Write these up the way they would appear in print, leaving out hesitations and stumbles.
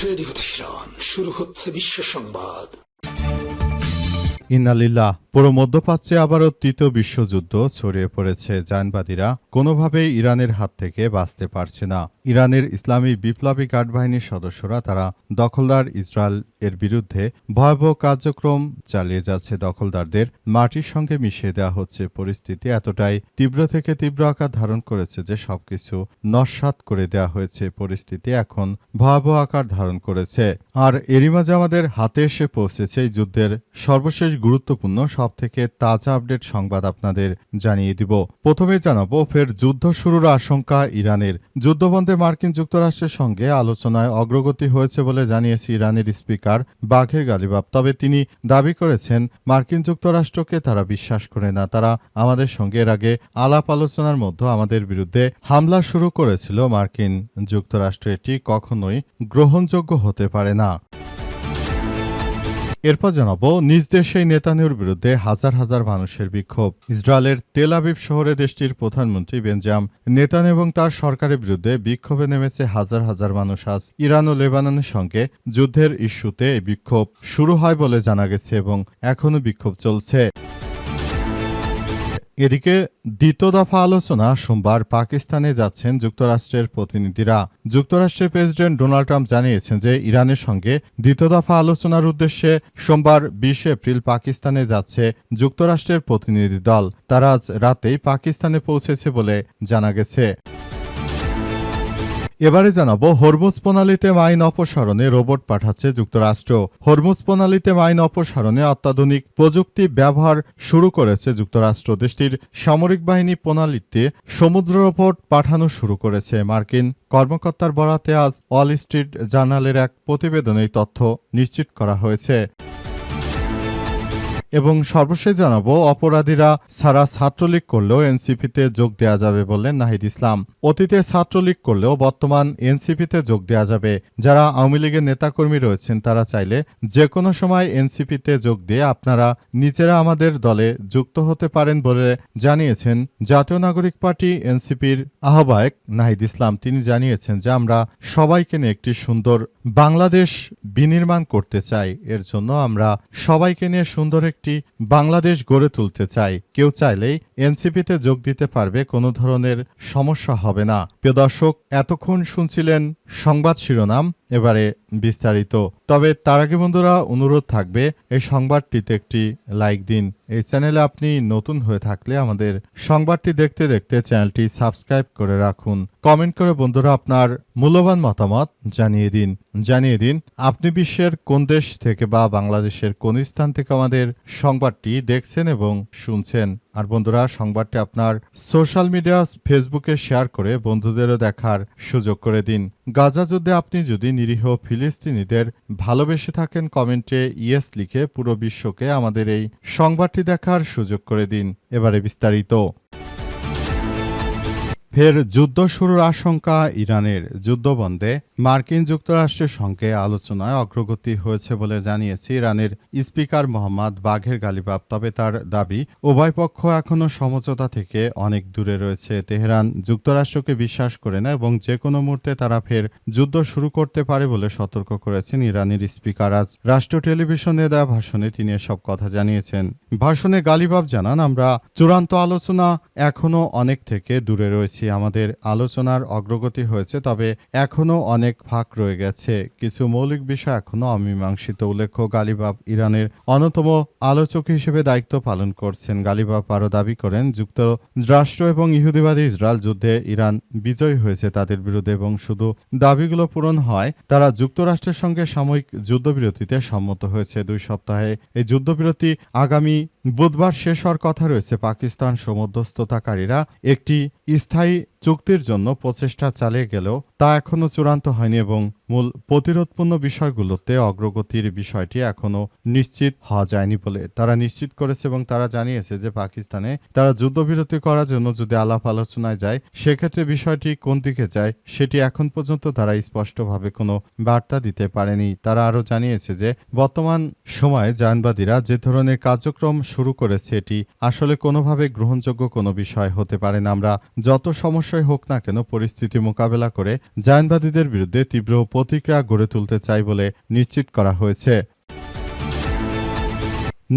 Radio Tehran, শুরু হচ্ছে বিশ্ব সংবাদ। ইন্না লিল্লাহ। পুরো মধ্যপ্রাচ্যে আবারও তৃতীয় বিশ্বযুদ্ধ ছড়িয়ে পড়েছে। জায়নবাদীরা কোনোভাবেই ইরানের হাত থেকে বাঁচতে পারছে না। ইরানের ইসলামী বিপ্লবী গার্ড বাহিনীর সদস্যরা তারা দখলদার ইসরায়েল এর বিরুদ্ধে ভয়াবহ কার্যক্রম চালিয়ে যাচ্ছে। দখলদারদের মাটির সঙ্গে মিশিয়ে দেওয়া হচ্ছে। পরিস্থিতি এতটাই তীব্র থেকে তীব্র আকার ধারণ করেছে যে সবকিছু নস্যাৎ করে দেওয়া হয়েছে। পরিস্থিতি এখন ভয়াবহ আকার ধারণ করেছে। আর এরই মাঝে আমাদের হাতে এসে পৌঁছেছে এই যুদ্ধের সর্বশেষ গুরুত্বপূর্ণ সবথেকে তাজা আপডেট সংবাদ আপনাদের জানিয়ে দিব। প্রথমে জানাবো ফের যুদ্ধ শুরুর আশঙ্কা ইরানের। যুদ্ধবন্ধে মার্কিন যুক্তরাষ্ট্রের সঙ্গে আলোচনায় অগ্রগতি হয়েছে বলে জানিয়েছে ইরানের স্পিকার বাঘের গালিবাফ। তবে তিনি দাবি করেছেন মার্কিন যুক্তরাষ্ট্রকে তারা বিশ্বাস করে না। তারা আমাদের সঙ্গে এর আগে আলাপ আলোচনার মধ্যে আমাদের বিরুদ্ধে হামলা শুরু করেছিল। মার্কিন যুক্তরাষ্ট্র এটি কখনোই গ্রহণযোগ্য হতে পারে না। এরপর জানাবো নিজ দেশেই নেতানিয়াহুর বিরুদ্ধে হাজার হাজার মানুষের বিক্ষোভ। ইসরায়েলের তেল আবিব শহরে দেশটির প্রধানমন্ত্রী বেঞ্জামিন নেতানিয়াহু এবং তার সরকারের বিরুদ্ধে বিক্ষোভে নেমেছে হাজার হাজার মানুষ। আজ ইরান ও লেবাননের সঙ্গে যুদ্ধের ইস্যুতে এই বিক্ষোভ শুরু হয় বলে জানা গেছে এবং এখনও বিক্ষোভ চলছে। এদিকে দ্বিতীয় দফা আলোচনা সোমবার পাকিস্তানে যাচ্ছেন যুক্তরাষ্ট্রের প্রতিনিধিরা। যুক্তরাষ্ট্রের প্রেসিডেন্ট ডোনাল্ড ট্রাম্প জানিয়েছেন যে ইরানের সঙ্গে দ্বিতীয় দফা আলোচনার উদ্দেশ্যে সোমবার ২০ এপ্রিল পাকিস্তানে যাচ্ছে যুক্তরাষ্ট্রের প্রতিনিধি দল। তারা আজ রাতেই পাকিস্তানে পৌঁছেছে বলে জানা গেছে। এবারে জানাবো হরমুজ প্রণালীতে মাইন অপসারণে রোবট পাঠাচ্ছে যুক্তরাষ্ট্র। হরমুজ প্রণালীতে মাইন অপসারণে অত্যাধুনিক প্রযুক্তি ব্যবহার শুরু করেছে যুক্তরাষ্ট্র। দেশটির সামরিক বাহিনী প্রণালীতে সমুদ্র রোবট পাঠানো শুরু করেছে। মার্কিন কর্মকর্তার বরাতে আজ ওয়াল স্ট্রিট জার্নালের এক প্রতিবেদনে এই তথ্য নিশ্চিত করা হয়েছে। এবং সর্বশেষ জানাবো অপরাধীরা ছাড়া ছাত্রলীগ করলেও এনসিপিতে যোগ দেওয়া যাবে বললেন নাহিদ ইসলাম। অতীতে ছাত্রলীগ করলেও বর্তমান এনসিপিতে যোগ দেওয়া যাবে। যারা আওয়ামী লীগের নেতাকর্মী রয়েছেন তারা চাইলে যে কোনো সময় এনসিপিতে যোগ দিয়ে আপনারা নিজেরা আমাদের দলে যুক্ত হতে পারেন বলে জানিয়েছেন জাতীয় নাগরিক পার্টি এনসিপির আহ্বায়ক নাহিদ ইসলাম। তিনি জানিয়েছেন যে আমরা সবাইকে নিয়ে একটি সুন্দর বাংলাদেশ বিনির্মাণ করতে চাই। এর জন্য আমরা সবাইকে নিয়ে সুন্দর একটি বাংলাদেশ গড়ে তুলতে চাই। কেউ চাইলেই এনসিপিতে যোগ দিতে পারবে, কোনো ধরনের সমস্যা হবে না। প্রিয় দর্শক, এতক্ষণ শুনছিলেন সংবাদ শিরোনাম, এবারে বিস্তারিত। তবে তার আগে বন্ধুরা অনুরোধ থাকবে এই সংবাদটিতে একটি লাইক দিন। এই চ্যানেলে আপনি নতুন হয়ে থাকলে আমাদের সংবাদটি দেখতে দেখতে চ্যানেলটি সাবস্ক্রাইব করে রাখুন। কমেন্ট করে বন্ধুরা আপনার মূল্যবান মতামত জানিয়ে দিন আপনি বিশ্বের কোন দেশ থেকে বা বাংলাদেশের কোন স্থান থেকে আমাদের সংবাদটি দেখছেন এবং শুনছেন। আর বন্ধুরা সংবাদটি আপনার সোশ্যাল মিডিয়া ফেসবুকে শেয়ার করে বন্ধুদেরও দেখার সুযোগ করে দিন। গাজা যুদ্ধে আপনি যদি নিরীহ ফিলিস্তিনিদের ভালোবেসে থাকেন কমেন্টে ইয়েস লিখে পুরো বিশ্বকে আমাদের এই সংবাদটি দেখার সুযোগ করে দিন। এবারে বিস্তারিত। ফের যুদ্ধ শুরুর আশঙ্কা ইরানের। যুদ্ধবন্ধে মার্কিন যুক্তরাষ্ট্রের সঙ্গে আলোচনায় অগ্রগতি হয়েছে বলে জানিয়েছে ইরানের স্পিকার মোহাম্মদ বাঘের গালিবাফ। তবে তার দাবি উভয় পক্ষ এখনও সমঝোতা থেকে অনেক দূরে রয়েছে। তেহরান যুক্তরাষ্ট্রকে বিশ্বাস করে না এবং যে কোনো মুহূর্তে তারা ফের যুদ্ধ শুরু করতে পারে বলে সতর্ক করেছেন ইরানের স্পিকার। আজ রাষ্ট্রীয় টেলিভিশনে দেওয়া ভাষণে তিনি এসব কথা জানিয়েছেন। ভাষণে গালিবাফ জানান, আমরা চূড়ান্ত আলোচনা এখনও অনেক থেকে দূরে রয়েছে। আমাদের আলোচনার অগ্রগতি হয়েছে, তবে এখনও অনেক ফাঁক রয়ে গেছে। কিছু মৌলিক বিষয় এখনও অমীমাংসিত। উল্লেখ্য, গালিবাফ ইরানের অন্যতম আলোচক হিসেবে দায়িত্ব পালন করছেন। গালিবাফ আরও দাবি করেন যুক্তরাষ্ট্র এবং ইহুদিবাদী ইসরায়েল যুদ্ধে ইরান বিজয়ী হয়েছে তাদের বিরুদ্ধে এবং শুধু দাবিগুলো পূরণ হয় তারা যুক্তরাষ্ট্রের সঙ্গে সাময়িক যুদ্ধবিরতিতে সম্মত হয়েছে। 2 সপ্তাহে এই যুদ্ধবিরতি আগামী বুধবার শেষ হওয়ার কথা রয়েছে। পাকিস্তান মধ্যস্থতাকারীরা একটি স্থায়ী চুক্তির জন্য প্রচেষ্টা চালিয়ে গেলেও তা এখনও চূড়ান্ত হয়নি এবং মূল প্রতিরোধপূর্ণ বিষয়গুলোতে অগ্রগতির বিষয়টি এখনও নিশ্চিত হওয়া যায়নি বলে তারা নিশ্চিত করেছে এবং তারা জানিয়েছে যে পাকিস্তানে তারা যুদ্ধবিরতি করার জন্য যদি আলাপ আলোচনায় যায় সেক্ষেত্রে বিষয়টি কোন দিকে যায় সেটি এখন পর্যন্ত তারা স্পষ্টভাবে কোনো বার্তা দিতে পারেনি। তারা আরও জানিয়েছে যে বর্তমান সময়ে জায়নবাদীরা যে ধরনের কার্যক্রম শুরু করেছে এটি আসলে কোনোভাবে গ্রহণযোগ্য কোনো বিষয় হতে পারে না। আমরা যত সমস্যাই হোক না কেন পরিস্থিতি মোকাবেলা করে জায়নবাদীদের বিরুদ্ধে তীব্র প্রতিক্রিয়া গড়ে তুলতে চাই বলে নিশ্চিত করা হয়েছে।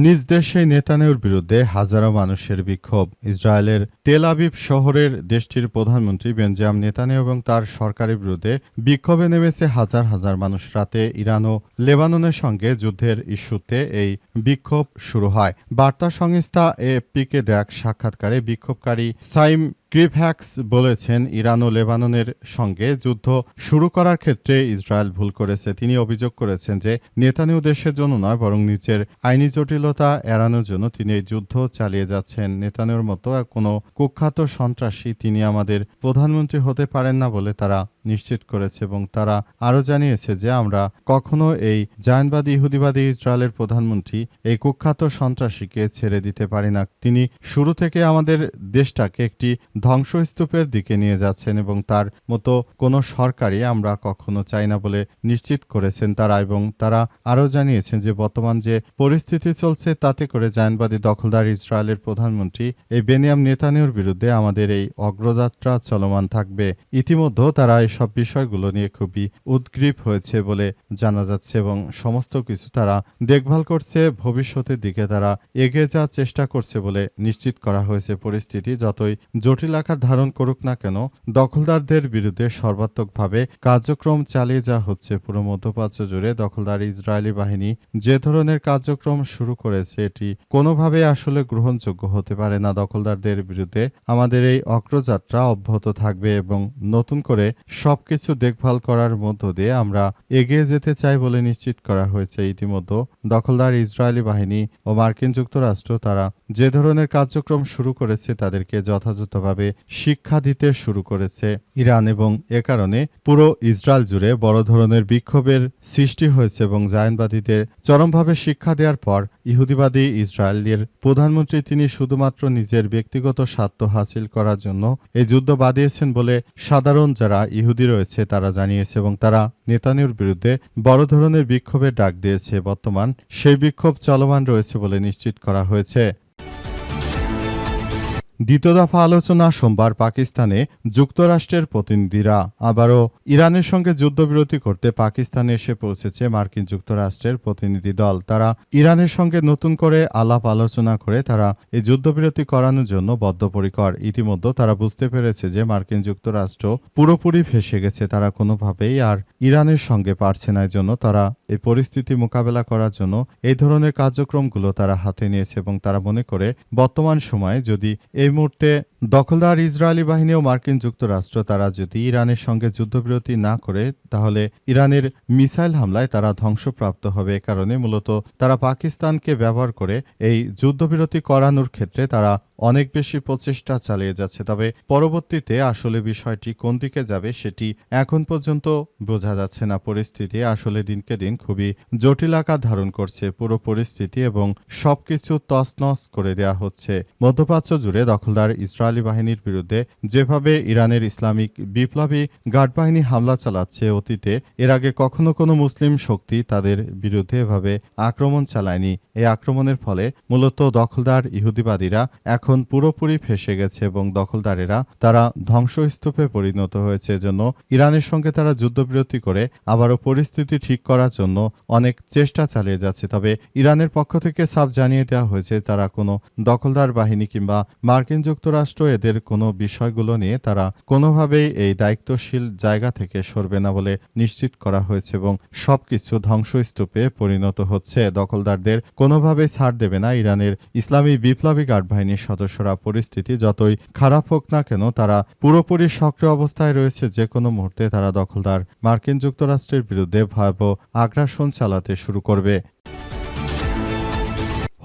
নিজ দেশে নেতানিয়াহুর বিরুদ্ধে হাজারো মানুষের বিক্ষোভ। ইসরায়েলের তেল আবিব শহরের দেশটির প্রধানমন্ত্রী বেঞ্জামিন নেতানিয়াহু এবং তার সরকারের বিরুদ্ধে বিক্ষোভে নেমেছে হাজার হাজার মানুষ। রাতে ইরান ও লেবাননের সঙ্গে যুদ্ধের ইস্যুতে এই বিক্ষোভ শুরু হয়। বার্তা সংস্থা এএফপিকে দেয়া এক সাক্ষাৎকারে বিক্ষোভকারী সাইম ক্রিভহ্যাক্স বলেছেন, ইরান ও লেবাননের সঙ্গে যুদ্ধ শুরু করার ক্ষেত্রে ইসরায়েল ভুল করেছে। তিনি অভিযোগ করেছেন যে নেতানিয়াহু দেশের জন্য নয় বরং নিজের আইনি জটিলতা এড়ানোর জন্য তিনি এই যুদ্ধ চালিয়ে যাচ্ছেন। নেতানিয়াহুর মতো কোনো কুখ্যাত সন্ত্রাসী তিনি আমাদের প্রধানমন্ত্রী হতে পারেন না বলে তারা নিশ্চিত করেছে এবং তারা আরও জানিয়েছে যে আমরা কখনো এই জায়নবাদী ইহুদিবাদী ইসরায়েলের প্রধানমন্ত্রী এই কুখ্যাত সন্ত্রাসীকে ছেড়ে দিতে পারি না। তিনি শুরু থেকে আমাদের দেশটাকে একটি ধ্বংসস্তূপের দিকে নিয়ে যাচ্ছেন এবং তার মতো কোনো সরকারই আমরা কখনো চাই না বলে নিশ্চিত করেছেন তারা। এবং তারা আরও জানিয়েছেন যে বর্তমান যে পরিস্থিতি চলছে তাতে করে জায়নবাদী দখলদার ইসরায়েলের প্রধানমন্ত্রী এই বেনিয়ামিন নেতানিয়াহুর বিরুদ্ধে আমাদের এই অগ্রযাত্রা চলমান থাকবে। ইতিমধ্যে তারা সব বিষয়গুলো নিয়ে খুবই উদ্গ্রীব হয়েছে বলে জানা যাচ্ছে এবং সমস্ত কিছু তারা দেখভাল করছে, ভবিষ্যতের দিকে তারা এগিয়ে যাওয়ার চেষ্টা করছে বলে নিশ্চিত করা হয়েছে। পরিস্থিতি যতই জটিল আকার ধারণ করুক না কেন দখলদারদের বিরুদ্ধে সর্বাত্মকভাবে কার্যক্রম চালিয়ে যাওয়া হচ্ছে। পুরো মধ্যপ্রাচ্য জুড়ে দখলদার ইসরায়েলি বাহিনী যে ধরনের কার্যক্রম শুরু করেছে এটি কোনোভাবে আসলে গ্রহণযোগ্য হতে পারে না। দখলদারদের বিরুদ্ধে আমাদের এই অগ্রযাত্রা অব্যাহত থাকবে এবং নতুন করে সবকিছু দেখভাল করার মধ্য দিয়ে আমরা এগিয়ে যেতে চাই বলে নিশ্চিত করা হয়েছে। ইতিমধ্যে দখলদার ইসরায়েলি বাহিনী ও মার্কিন যুক্তরাষ্ট্র তারা যে ধরনের কার্যক্রম শুরু করেছে তাদেরকে যথাযথভাবে শিক্ষা দিতে শুরু করেছে ইরান এবং এ কারণে পুরো ইসরায়েল জুড়ে বড় ধরনের বিক্ষোভের সৃষ্টি হয়েছে এবং জায়নবাদীদের চরমভাবে শিক্ষা দেওয়ার পর ইহুদিবাদী ইসরায়েলের প্রধানমন্ত্রী তিনি শুধুমাত্র নিজের ব্যক্তিগত স্বার্থ হাসিল করার জন্য এই যুদ্ধ বাঁধিয়েছেন বলে সাধারণ যারা ইহুদি রয়েছে তারা জানিয়েছে এবং তারা নেতানিয়াহুর বিরুদ্ধে বড় ধরনের বিক্ষোভের ডাক দিয়েছে। বর্তমান সেই বিক্ষোভ চলমান রয়েছে বলে নিশ্চিত করা হয়েছে। দ্বিতীয় দফা আলোচনা সোমবার পাকিস্তানে যুক্তরাষ্ট্রের প্রতিনিধিরা। আবারও ইরানের সঙ্গে যুদ্ধবিরতি করতে পাকিস্তানে এসে পৌঁছেছে মার্কিন যুক্তরাষ্ট্রের প্রতিনিধি দল। তারা ইরানের সঙ্গে নতুন করে আলাপ আলোচনা করে তারা এই যুদ্ধবিরতি করানোর জন্য বদ্ধপরিকর। ইতিমধ্যে তারা বুঝতে পেরেছে যে মার্কিন যুক্তরাষ্ট্র পুরোপুরি ফেঁসে গেছে, তারা কোনোভাবেই আর ইরানের সঙ্গে পারছে না। জন্য তারা এই পরিস্থিতি মোকাবেলা করার জন্য এই ধরনের কার্যক্রমগুলো তারা হাতে নিয়েছে এবং তারা মনে করে বর্তমান সময়ে যদি এই মুহূর্তে দখলদার ইসরায়েলি বাহিনী ও মার্কিন যুক্তরাষ্ট্র তারা যদি ইরানের সঙ্গে যুদ্ধবিরতি না করে তাহলে ইরানের মিসাইল হামলায় তারা ধ্বংসপ্রাপ্ত হবে। এ কারণে মূলত তারা পাকিস্তানকে ব্যবহার করে এই যুদ্ধবিরতি করানোর ক্ষেত্রে তারা অনেক বেশি প্রচেষ্টা চালিয়ে যাচ্ছে। তবে পরবর্তীতে আসলে বিষয়টি কোন দিকে যাবে সেটি এখন পর্যন্ত বোঝা যাচ্ছে না। পরিস্থিতি আসলে দিনকে দিন খুবই জটিল আকার ধারণ করছে পুরো পরিস্থিতি এবং সবকিছু তছনছ করে দেয়া হচ্ছে। মধ্যপ্রাচ্য জুড়ে দখলদার ইসরায়েলি বাহিনীর বিরুদ্ধে যেভাবে ইরানের ইসলামিক বিপ্লবী গার্ড বাহিনী হামলা চালাচ্ছে, অতীতে এর আগে কখনো কোনো মুসলিম শক্তি তাদের বিরুদ্ধে এভাবে আক্রমণ চালায়নি। এই আক্রমণের ফলে মূলত দখলদার ইহুদিবাদীরা এখন পুরোপুরি ফেঁসে গেছে এবং দখলদারেরা তারা ধ্বংসস্তূপে পরিণত হয়েছে। এজন্য ইরানের সঙ্গে তারা যুদ্ধবিরতি করে আবারও পরিস্থিতি ঠিক করার জন্য অনেক চেষ্টা চালিয়ে যাচ্ছে। তবে ইরানের পক্ষ থেকে সাফ জানিয়ে দেওয়া হয়েছে তারা কোনো দখলদার বাহিনী কিংবা মার্কিন যুক্তরাষ্ট্র এদের কোনো বিষয়গুলো নিয়ে তারা কোনোভাবেই এই দায়িত্বশীল জায়গা থেকে সরবে না বলে নিশ্চিত করা হয়েছে এবং সবকিছু ধ্বংসস্তূপে পরিণত হচ্ছে। দখলদারদের কোনোভাবেই ছাড় দেবে না ইরানের ইসলামী বিপ্লবী গার্ড বাহিনীর সদস্যরা। পরিস্থিতি যতই খারাপ হোক না কেন তারা পুরোপুরি সক্রিয় অবস্থায় রয়েছে। যে কোনো মুহূর্তে তারা দখলদার মার্কিন যুক্তরাষ্ট্রের বিরুদ্ধে ভয়াবহ আগ্রাসন চালাতে শুরু করবে।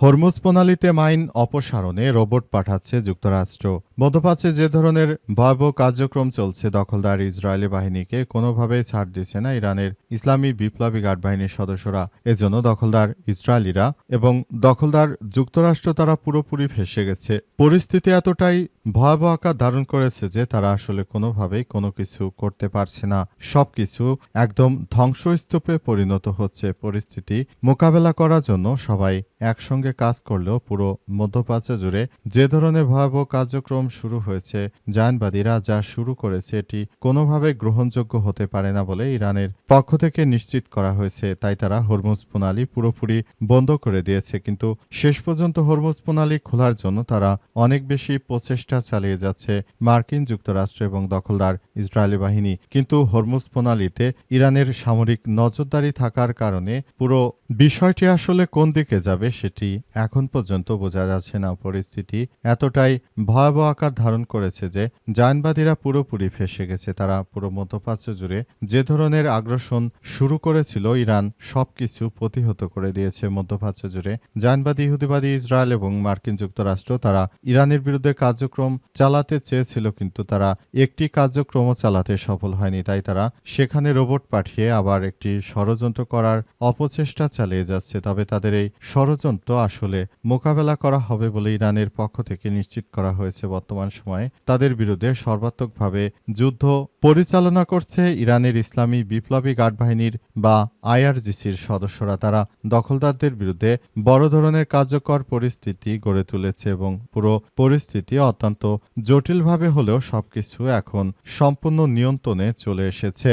হরমুজ প্রণালীতে মাইন অপসারণে রোবট পাঠাচ্ছে যুক্তরাষ্ট্র। মধ্যপ্রাচ্যে যে ধরনের ভয়াবহ কার্যক্রম চলছে, দখলদার ইসরায়েলি বাহিনীকে কোনোভাবেই ছাড় দিচ্ছে না ইরানের ইসলামী বিপ্লবী গার্ড বাহিনীর সদস্যরা। এজন্য দখলদার ইসরায়েলিরা এবং দখলদার যুক্তরাষ্ট্র তারা পুরোপুরি ফেঁসে গেছে। পরিস্থিতি এতটাই ভয়াবহ আকার ধারণ করেছে যে তারা আসলে কোনোভাবেই কোনো কিছু করতে পারছে না। সবকিছু একদম ধ্বংসস্তূপে পরিণত হচ্ছে। পরিস্থিতি মোকাবেলা করার জন্য সবাই একসঙ্গে কাজ করলেও পুরো মধ্যপ্রাচ্য জুড়ে যে ধরনের ভয়াবহ কার্যক্রম শুরু হয়েছে, জায়নবাদীরা যা শুরু করেছে এটি কোনোভাবে গ্রহণযোগ্য হতে পারে না বলে ইরানের পক্ষ থেকে নিশ্চিত করা হয়েছে। তাই তারা হরমুজ প্রণালী পুরোপুরি বন্ধ করে দিয়েছে। কিন্তু শেষ পর্যন্ত হরমুজ প্রণালী খোলার জন্য তারা অনেক বেশি প্রচেষ্টা চালিয়ে যাচ্ছে মার্কিন যুক্তরাষ্ট্র এবং দখলদার ইসরায়েলি বাহিনী। কিন্তু হরমুজ প্রণালীতে ইরানের সামরিক নজরদারি থাকার কারণে পুরো বিষয়টি আসলে কোন দিকে যাবে সেটি এখন পর্যন্ত বোঝা যাচ্ছে না। পরিস্থিতি এতটাই ভয়াবহ আকার ধারণ করেছে যে জায়নবাদীরা পুরোপুরি ফেঁসে গেছে। তারা পুরো মধ্যপ্রাচ্য জুড়ে যে ধরনের আগ্রাসন শুরু করেছিল, ইরান সবকিছু প্রতিহত করে দিয়েছে। মধ্যপ্রাচ্য জুড়ে জায়নবাদী, ইহুদিবাদী ইসরায়েল এবং মার্কিন যুক্তরাষ্ট্র তারা ইরানের বিরুদ্ধে কার্যক্রম চালাতে চেয়েছিল, কিন্তু তারা একটি কার্যক্রমও চালাতে সফল হয়নি। তাই তারা সেখানে রোবট পাঠিয়ে আবার একটি ষড়যন্ত্র করার অপচেষ্টা চালিয়ে যাচ্ছে। তবে তাদের এই ষড়যন্ত্র আসলে মোকাবেলা করা হবে বলে ইরানের পক্ষ থেকে নিশ্চিত করা হয়েছে। বর্তমান সময়ে তাদের বিরুদ্ধে সর্বাত্মকভাবে যুদ্ধ পরিচালনা করছে ইরানের ইসলামী বিপ্লবী গার্ড বাহিনীর বা আইআরজিসির সদস্যরা। তারা দখলদারদের বিরুদ্ধে বড় ধরনের কার্যকর পরিস্থিতি গড়ে তুলেছে এবং পুরো পরিস্থিতি অত্যন্ত জটিলভাবে হলেও সবকিছু এখন সম্পূর্ণ নিয়ন্ত্রণে চলে এসেছে।